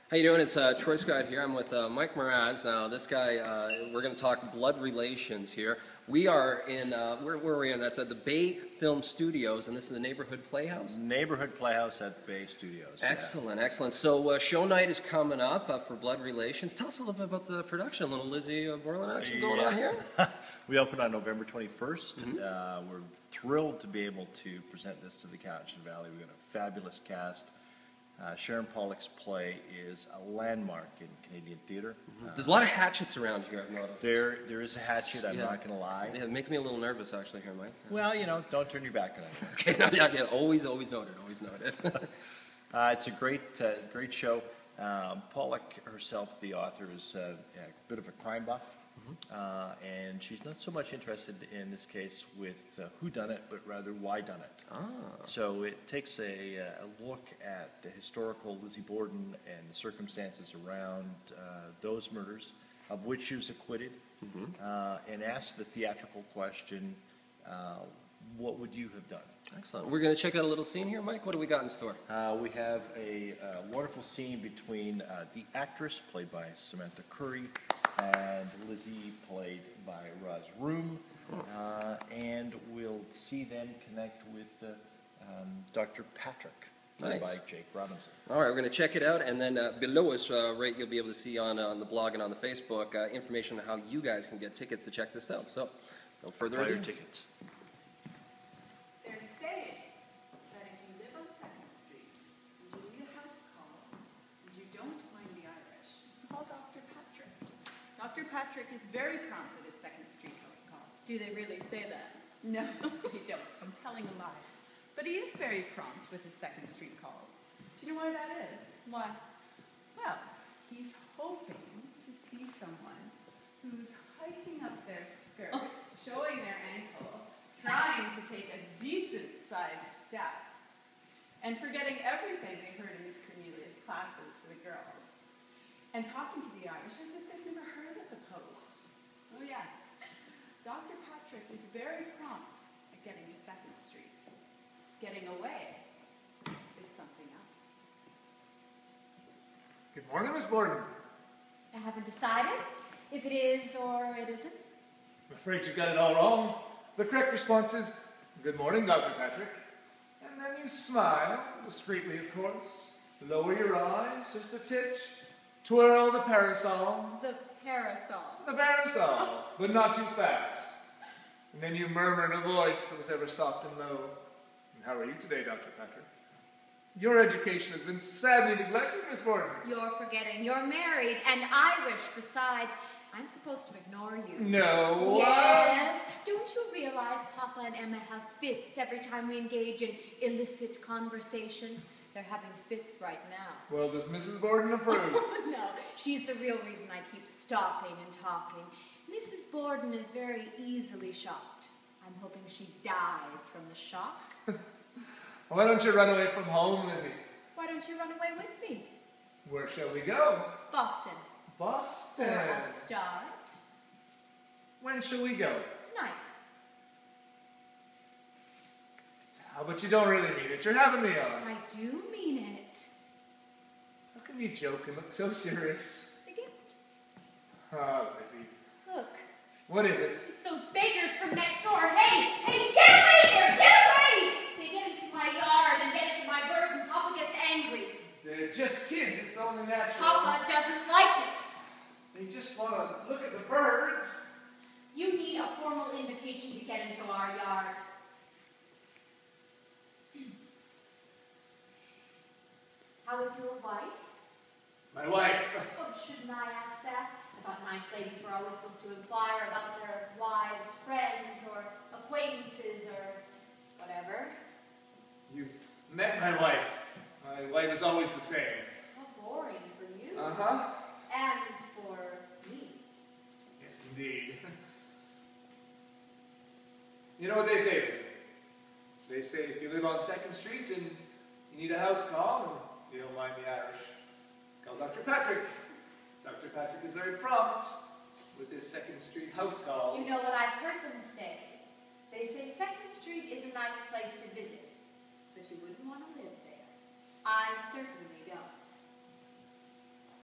How you doing? It's Troy Scott here. I'm with Mike Mraz. Now, this guy, we're going to talk blood relations here. We are in, where are we in? At the Bay Film Studios, and this is the Neighborhood Playhouse? Neighborhood Playhouse at Bay Studios. Excellent, yeah. Excellent. So, show night is coming up for blood relations. Tell us a little bit about the production. A little Lizzie Borland action going on here? We opened on November 21st. We're thrilled to be able to present this to the Cowichan Valley. We've got a fabulous cast. Sharon Pollock's play is a landmark in Canadian theatre. There's a lot of hatchets around here, I've noticed. There is a hatchet, I'm not going to lie. Yeah, make me a little nervous, actually, here, Mike. Well, you know, don't turn your back on it. Okay, no, yeah, always noted, always noted. It's a great show. Pollock herself, the author, is a bit of a crime buff. And she's not so much interested in this case with whodunit, but rather why done it. So it takes a look at the historical Lizzie Borden and the circumstances around those murders, of which she was acquitted, and asks the theatrical question, what would you have done? Excellent. We're going to check out a little scene here, Mike. What do we got in store? We have a wonderful scene between the actress, played by Samantha Curry, and Lizzie, played by Roz Room, and we'll see them connect with Dr. Patrick, played by Jake Robinson. All right, we're going to check it out, and then below us, right, you'll be able to see on the blog and on the Facebook information on how you guys can get tickets to check this out. So, no further ado. Tickets. They're saying that if you live on 2nd Street and you need a house call and you don't mind the Irish, call Dr. Patrick. Dr. Patrick is very prompt at his 2nd Street house calls. Do they really say that? No, they don't. I'm telling a lie. But he is very prompt with his 2nd Street calls. Do you know why that is? Why? Well, he's hoping to see someone who's hiking up their skirt, showing their ankle, trying to take a decent-sized step, and forgetting everything they heard in Miss Cornelia's classes for the girls, and talking to the Irish as if they've never heard of the Pope. Oh, yes. Dr. Patrick is very prompt at getting to 2nd Street. Getting away is something else. Good morning, Miss Borden. I haven't decided if it is or it isn't. I'm afraid you got it all wrong. The correct response is, good morning, Dr. Patrick. And then you smile, discreetly, of course. Lower your eyes, just a titch. Twirl the parasol. The parasol. The parasol, but not too fast. And then you murmur in a voice that was ever soft and low. And how are you today, Dr. Patrick? Your education has been sadly neglected, Miss Borden. You're forgetting. You're married and Irish. Besides, I'm supposed to ignore you. No. Yes. Don't you realize Papa and Emma have fits every time we engage in illicit conversation? They're having fits right now. Well, does Mrs. Borden approve? No, she's the real reason I keep stopping and talking. Mrs. Borden is very easily shocked. I'm hoping she dies from the shock. Why don't you run away from home, Lizzie? Why don't you run away with me? Where shall we go? Boston. Boston. For a start. When shall we go? Tonight. How about you don't really mean it? You're having me on. I do mean it. How can you joke and look so serious? It's a gift. Ah, Lizzie. Look. What is it? It's those beggars from next door. Hey, get away here! Get away! They get into my yard and get into my birds and Papa gets angry. They're just kids. It's only natural. Papa doesn't like it. They just want to look at the birds. You need a formal invitation to get into our yard. How is your wife? My wife. Oh, shouldn't I ask that? I thought nice ladies were always supposed to inquire about their wives, friends, or acquaintances, or whatever. You've met my wife. My wife is always the same. How boring for you. Uh-huh. And for me. Yes, indeed. You know what they say, Lizzie? They say if you live on 2nd Street and you need a house call and you don't mind the Irish, call Dr. Patrick. Dr. Patrick is very prompt with his 2nd Street house calls. You know what I've heard them say? They say 2nd Street is a nice place to visit, but you wouldn't want to live there. I certainly